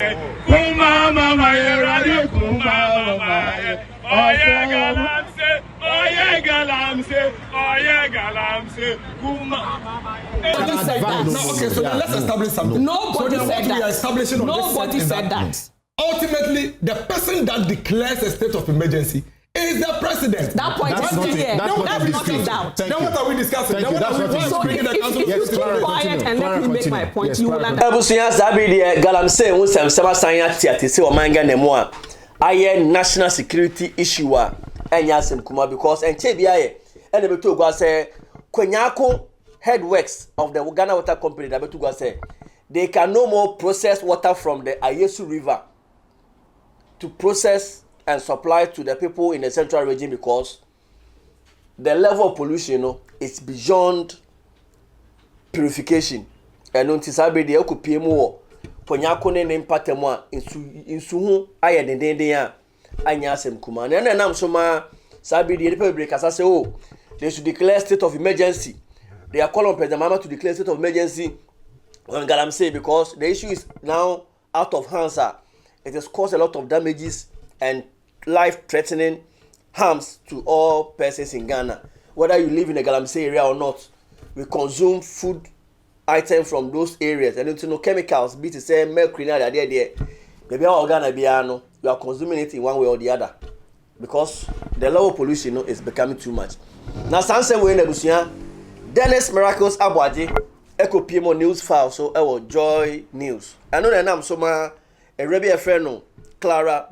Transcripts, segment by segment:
Nobody said that. Okay, so let's establish something. Nobody said that. Nobody said that. Ultimately, the person that declares a state of emergency is the president. That point is still here. That's not in doubt. Then what are we discussing? So if you keep quiet and let me make my point, you will understand. Abusuya sabi de Galamsey unsem sema sanya tiate se o manga nemu a aye national security issue a enya asem kuma because enche bia ye ene beto gwa say Kwanyako headworks of the Ghana Water Company that beto gwa say they can no more process water from the Ayesu River to process and supply to the people in the central region because the level of pollution is beyond purification. And until Saturday, they could pay more. Ponyako ne impact more insuhu aye den ya anya asem kuma. Na na nam so ma Saturday the public as say oh they should declare state of emergency. They are calling President Mama to declare state of emergency on Galamsey because the issue is now out of hands. It has caused a lot of damages and life-threatening harms to all persons in Ghana. Whether you live in the Galamsey area or not, we consume food items from those areas. And it's no chemicals, be to say mercury, maybe our Ghana biano, you are consuming it in one way or the other. Because the level of pollution is becoming too much. Now, some way in the Dennis Miracles Abwadi, Echo PMO News File, so our Joy News. I know the name, so my a rebel friend, Clara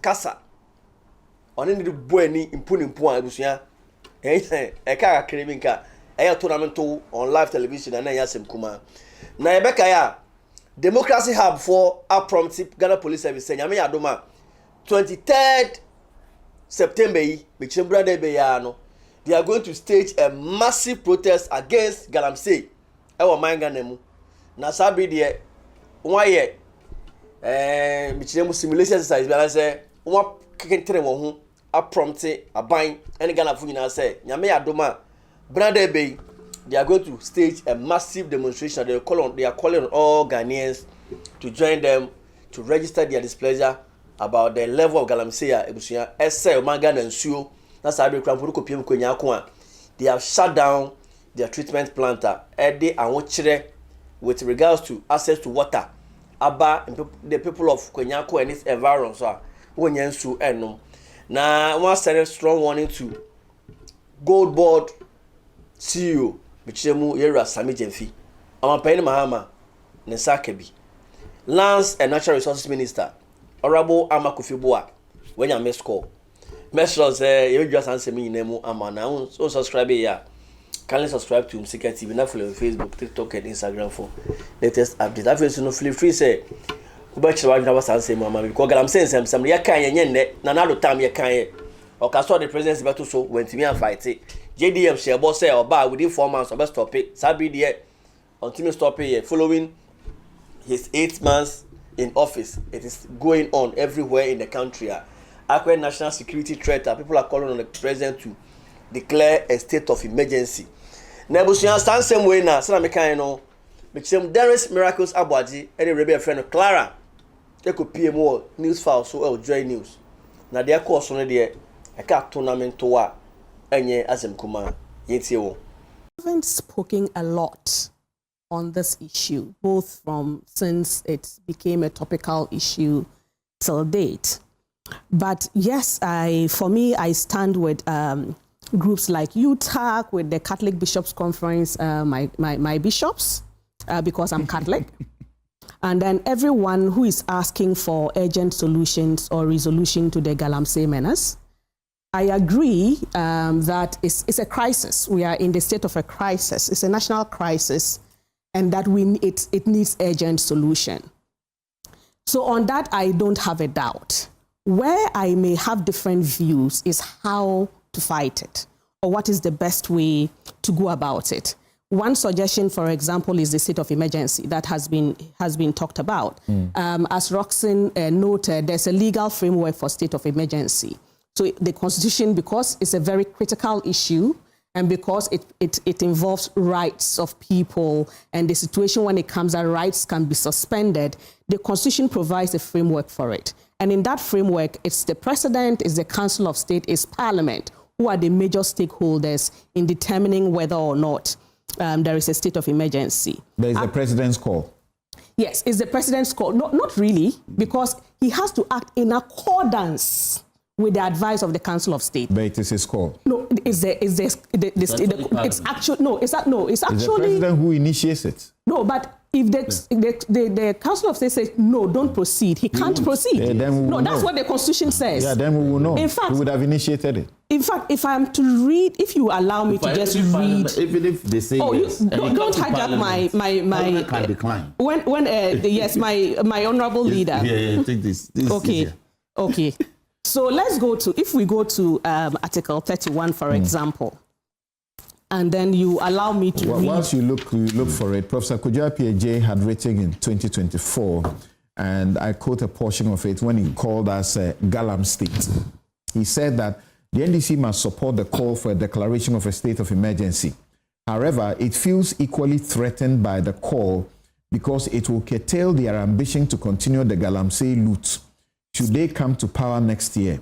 Kasser. On any bueni impuni mpua Abusuya. Eka kriminka. Eya tournament on live television and yasem kuma. Na ebeka ya Democracy Hub for Prompted Ghana Police Service. Nyame adoma 23rd September Michembra de Beyano. They are going to stage a massive protest against Galamsey. Ewa manga nemu. Na sabi de waye Michemu simulation exercise be say one kentere won ho prompted a bind any Ghana fu nyina say nyame adoma brother be they are going to stage a massive demonstration. They are calling on all Ghanaians to join them to register their displeasure about the level of Galamsey Ebusuya ese manga na nsuo na sabe krampo ko piem Kwanyako a they have shut down their treatment plant ede awon kire with regards to access to water about the people of Kwanyako and its environs so when yensu enum na one send strong warning to Gold Board CEO Bichemu Yera Sami Jemfi Amapaini Mahama Nesakebi Lands and Natural Resources Minister Honorable Amakufibua when you miss call message you just answer me name amana so subscribe here. Kindly subscribe to Msika TV. Now follow on Facebook, TikTok, and Instagram for latest updates. I feel feel free say. Ubachi wa njaba sanse mama because Galamsey nsem ya kan yenye ne na na do time ya kan ye. Okaso the president beto so went me and fight it. JDM share boss say oba within 4 months oba stop it. Sabi there until stop it following his 8 months in office. It is going on everywhere in the country. Akwe national security threat. People are calling on the president to declare a state of emergency. Na Abusuya stand same way na say na me kan no Michemu Dennis Miracles Abwadi and the rebel friend Clara Echo PMO News File so Joy News. Na their course on there eka tournament to wa enye asem kuma yetie wo. Haven't spoken a lot on this issue, both from since it became a topical issue till date. But yes, for me, I stand with groups like UTAC, with the Catholic Bishops Conference, my bishops, because I'm Catholic. And then everyone who is asking for urgent solutions or resolution to the Galamsey menace. I agree that it's a crisis. We are in the state of a crisis. It's a national crisis, and that it needs urgent solution. So on that, I don't have a doubt. Where I may have different views is how to fight it, or what is the best way to go about it. One suggestion, for example, is the state of emergency that has been talked about. As Roxanne noted, there's a legal framework for state of emergency. So the Constitution, because it's a very critical issue, and because it involves rights of people and the situation when it comes that rights can be suspended, the Constitution provides a framework for it. And in that framework, it's the President, it's the Council of State, it's Parliament who are the major stakeholders in determining whether or not there is a state of emergency. There is the President's call. Yes, it's the President's call. Not really, because he has to act in accordance with the advice of the Council of State. But it is his call. No, it's actually no. It's actually It's the President who initiates it. no. But if the Council of State says no, don't proceed, he can't proceed. Yeah, then we no, will that's know. what the Constitution says. Yeah, then we will know. In fact, we would have initiated it. In fact, if I'm to read, if you allow me to just read, even if they say yes, don't hijack my can decline. When yes, my honourable leader. Yeah, take this. Okay. So let's go to, if we go to Article 31, for example, and then you allow me to read. Whilst you look for it, Professor Kujaa P.A.J. had written in 2024, and I quote a portion of it when he called us Galamsey. He said that the NDC must support the call for a declaration of a state of emergency. However, it feels equally threatened by the call because it will curtail their ambition to continue the Galamsey loot should they come to power next year.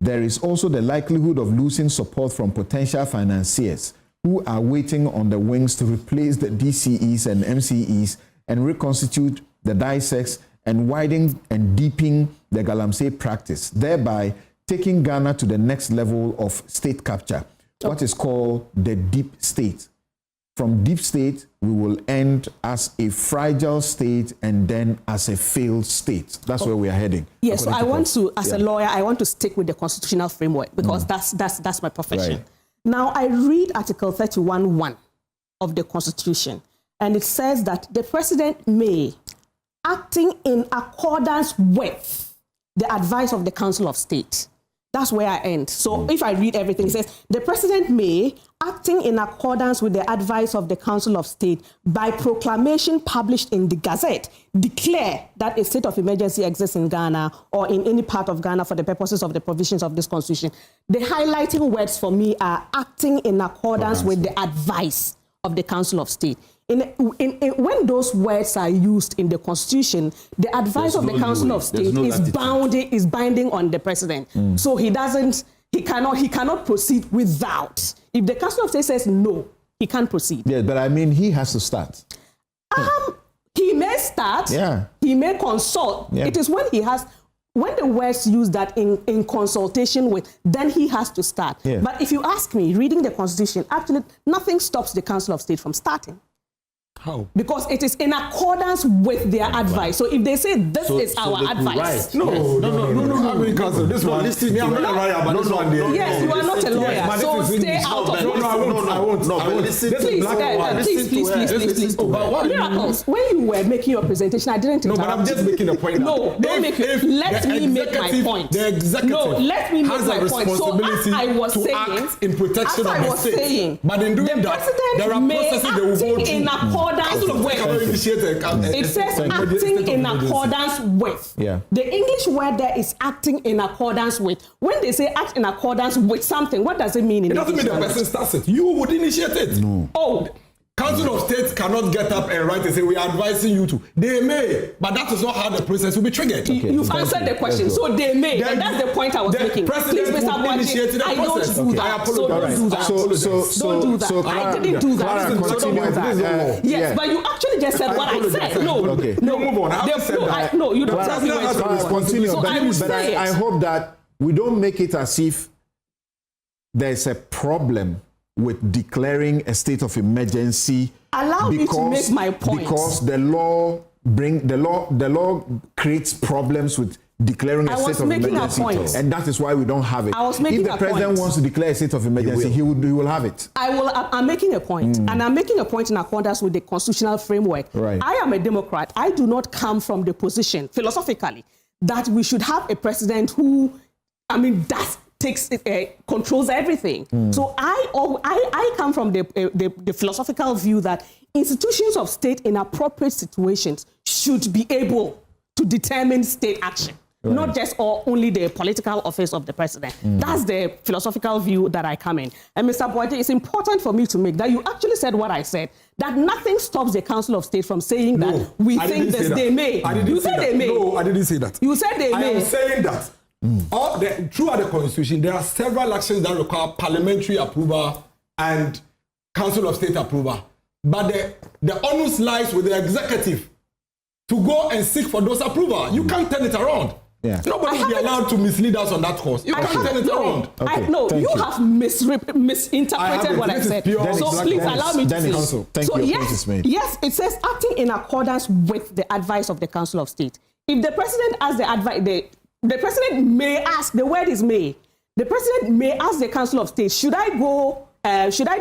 There is also the likelihood of losing support from potential financiers who are waiting on the wings to replace the DCEs and MCEs and reconstitute the dissects and widen and deepen the Galamsey practice, thereby taking Ghana to the next level of state capture, what is called the deep state. From deep state, we will end as a fragile state and then as a failed state. That's where we are heading. Yes, so I want to, as a lawyer, I want to stick with the constitutional framework because that's my profession. Right. Now, I read Article 31(1) of the Constitution, and it says that the President may, acting in accordance with the advice of the Council of State. That's where I end. So if I read everything, it says, the President may, acting in accordance with the advice of the Council of State, by proclamation published in the Gazette, declare that a state of emergency exists in Ghana or in any part of Ghana for the purposes of the provisions of this Constitution. The highlighting words for me are acting in accordance with the advice of the Council of State. When those words are used in the Constitution, the advice of the Council of State is binding on the President. So he cannot proceed without. If the Council of State says no, he can't proceed. Yeah, but I mean, he has to start. He may start. Yeah. He may consult. Yeah. It is when the words use that in consultation with, then he has to start. Yeah. But if you ask me, reading the Constitution, actually nothing stops the Council of State from starting. How? Because it is in accordance with their advice. So if they say this is our advice. No. I mean, Council, this one. I'm not a lawyer, but this one. Yes, you are not a lawyer. So stay out of it. I won't. Please. Miracles, when you were making your presentation, I didn't interrupt. No, but I'm just making a point. No, don't make it. Let me make my point. The executive let me make my point. So as I was saying, act in protection of the state. But in doing that, there are processes they will go through. It says acting in accordance with. Yeah. The English word there is acting in accordance with. When they say act in accordance with something, what does it mean? It doesn't mean the person starts it. You would initiate it. No. Oh. Council of State cannot get up and write and say, we are advising you to. They may, but that is not how the process will be triggered. Okay. You've answered the question. So they may. And that's the point I was making. Please, Mr. Boache, I don't do that. So don't do that. Don't do that. I didn't do that. Yes, but you actually just said what I said. No. Move on. No, you don't tell me where to move. Continue. So I hope that we don't make it as if there's a problem with declaring a state of emergency. Allow me to make my point. Because the law creates problems with declaring a state of emergency, and that is why we don't have it. If the president wants to declare a state of emergency, he will have it. I'm making a point, and I'm making a point in accordance with the constitutional framework. Right. I am a Democrat. I do not come from the position, philosophically, that we should have a president who, controls everything. So I come from the philosophical view that institutions of state in appropriate situations should be able to determine state action. not just or only the political office of the president. That's the philosophical view that I come in. And Mr. Boite, it's important for me to make that you actually said what I said, that nothing stops the Council of State from saying that we think this they may. You said they may. No, I didn't say that. You said they may. I am saying that throughout the Constitution, there are several actions that require parliamentary approval and Council of State approval. But the onus lies with the executive to go and seek for those approval. You can't turn it around. Yeah. Nobody will be allowed to mislead us on that course. You can't turn it around. Okay, you have misinterpreted what I said. So please allow me to finish. So yes, it says acting in accordance with the advice of the Council of State. If the president asks the advice, the president may ask, the word is may, the president may ask the Council of State, should I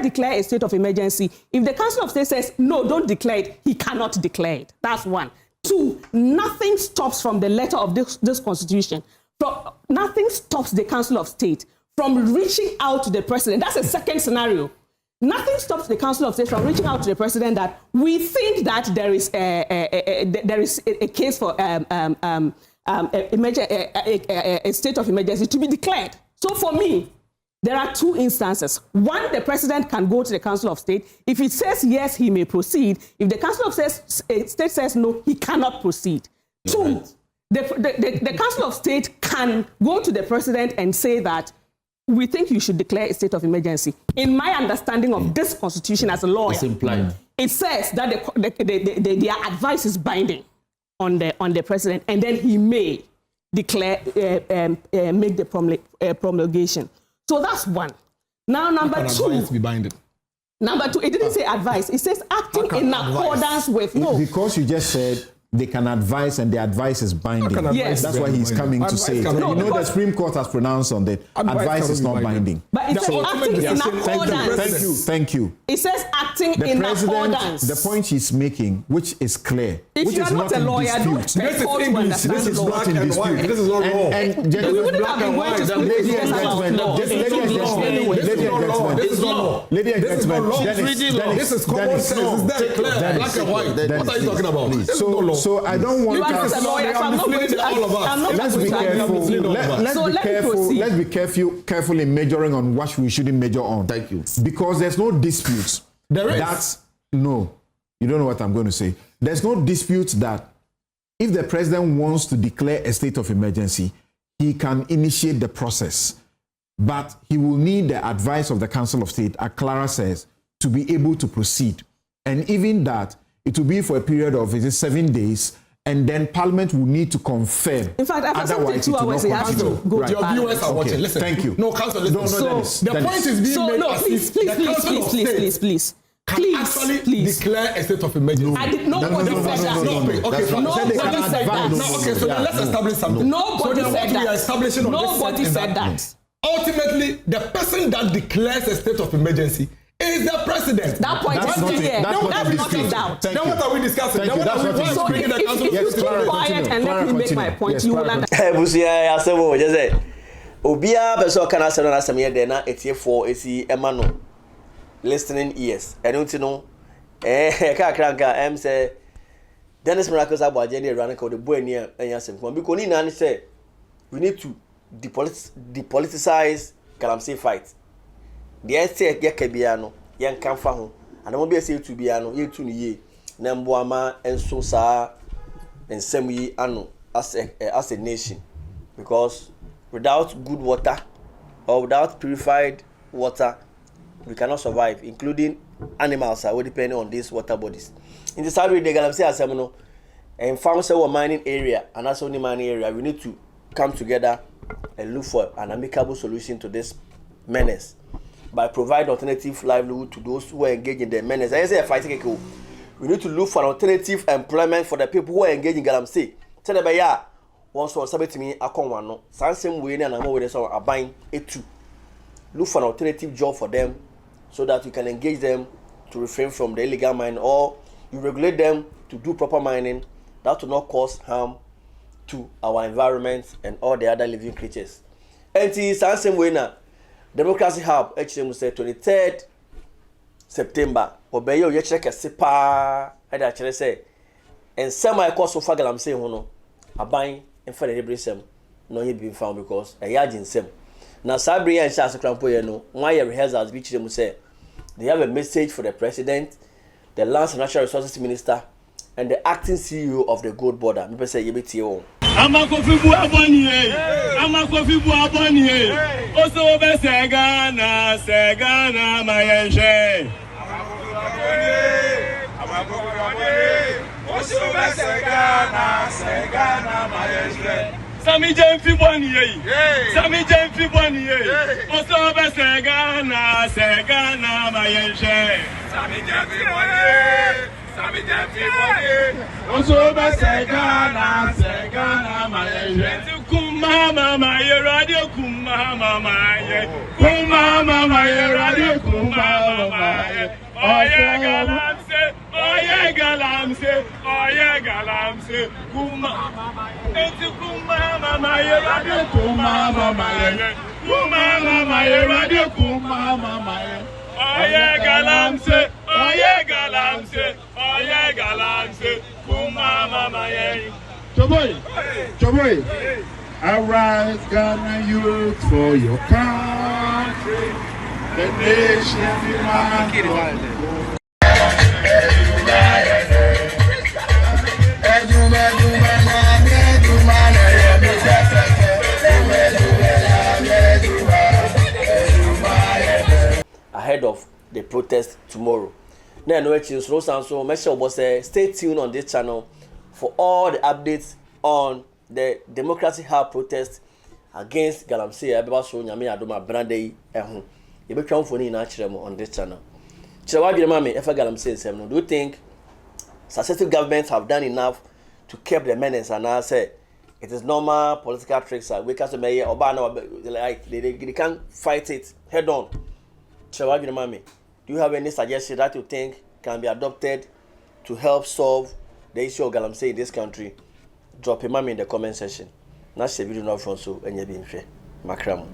declare a state of emergency? If the Council of State says, no, don't declare it, he cannot declare it. That's one. Two, nothing stops from the letter of this Constitution. Nothing stops the Council of State from reaching out to the president. That's a second scenario. Nothing stops the Council of State from reaching out to the president that we think that there is a case for a state of emergency to be declared. So for me, there are two instances. One, the president can go to the Council of State. If it says yes, he may proceed. If the Council of State says no, he cannot proceed. Two, the Council of State can go to the president and say that we think you should declare a state of emergency. In my understanding of this Constitution as a lawyer, it's implied. It says that their advice is binding on the president, and then he may declare, make the promulgation. So that's one. Now, number two. Advice be binding. Number two, it didn't say advice. It says acting in accordance with. No. Because you just said they can advise and the advice is binding. Yes. That's why he's coming to say it. No, the Supreme Court has pronounced on that. Advice is not binding. But it says acting in accordance. Thank you. It says acting in accordance. The point he's making, which is clear, if which you is are not a lawyer, don't expect to understand This is black and white. This is not law. And we wouldn't have been going to school to discuss about law. Ladies and gentlemen, this is common sense. It's that clear, black and white. What are you talking about? So I don't want Let's be careful. Let's be careful in measuring on what we shouldn't measure on. Thank you. Because there's no dispute. There is. No. You don't know what I'm going to say. There's no dispute that if the president wants to declare a state of emergency, he can initiate the process. But he will need the advice of the Council of State, as Clara says, to be able to proceed. And even that, it will be for a period of 7 days, and then Parliament will need to confirm. In fact, after 72 hours, it has to go to Your viewers are watching. Listen. Thank you. No, Council, listen. The point is being made as if the Council of State can actually declare a state of emergency. Nobody said that. Nobody said that. Okay, so then let's establish something. Nobody said that. Ultimately, the person that declares a state of emergency is the president. That point is still here. That's not in doubt. Then what are we discussing? So if you keep quiet and let me make my point, you will understand. Busia, I said, what you say? Obia, person can answer on us. I'm here. Then it's for AC Emmanuel. Listening ears. I don't know. Kakranka, say Dennis Miracles about Jenny Ranico, the boy near and Yasim. Because Nina said we need to depoliticize Galamsey fight. The essay Yakabiano, Yan Kamfaho, and I won't be a say to Biano, ye to ye, Nambuama and Sosa and Semi Ano as a nation. Because without good water or without purified water, we cannot survive, including animals are depending on these water bodies. In the Saturday, the Galamsey Assembly and farmers our mining area, and that's only mining area, we need to come together and look for an amicable solution to this menace by providing alternative livelihood to those who are engaged in the menace. I say fighting. We need to look for alternative employment for the people who are engaged in Galamsey. Tell them, yeah, once or somebody to me, I come one no. Some way and I'm over there, I'm buying it too. Look for an alternative job for them, so that you can engage them to refrain from the illegal mining, or you regulate them to do proper mining that will not cause harm to our environment and all the other living creatures. And it is the same way now. Democracy Hub, HM say 23rd September. Obeyo, you check a sipa, and actually say, and some I call so far Galamsey, a buying and for the no he been found because a yard in sim. Now Sabri and Shas Crampo, no, why rehearsals which them say they have a message for the president, the Lands and Natural Resources Minister, and the acting CEO of the Gold Border. Me say YBTO. Ama kofi bu aboni ama kofi bu aboni oso be segana mayenje ama kofi bu aboni oso be segana mayenje Sami Jemfi boni oso be segana mayenje Sami Jemfi boni oso be segana mayenje kumama maye radio kumama maye radio kumama maye oye galamse kumama eti kumama maye radio kumama maye radio kumama maye oye galamse kumama maye Choboy, arise, Ghana youth, for your country, the nation demands. Ahead of the protest tomorrow. Now, no change. So make sure stay tuned on this channel for all the updates on the Democracy Hub protest against Galamsey. Everybody show nyame adoma brande ehun. You be trying for ni na chire mo on this channel. Chire wa dwere mama efa Galamsey nsem no. Do you think successive governments have done enough to keep the menace and I say it is normal political tricks we can say oba na like they can't fight it head on. Chire wa dwere mama, do you have any suggestion that you think can be adopted to help solve the issue of Galamsey in this country? Drop a meme in the comment section. That's the video now from so and you be in makram.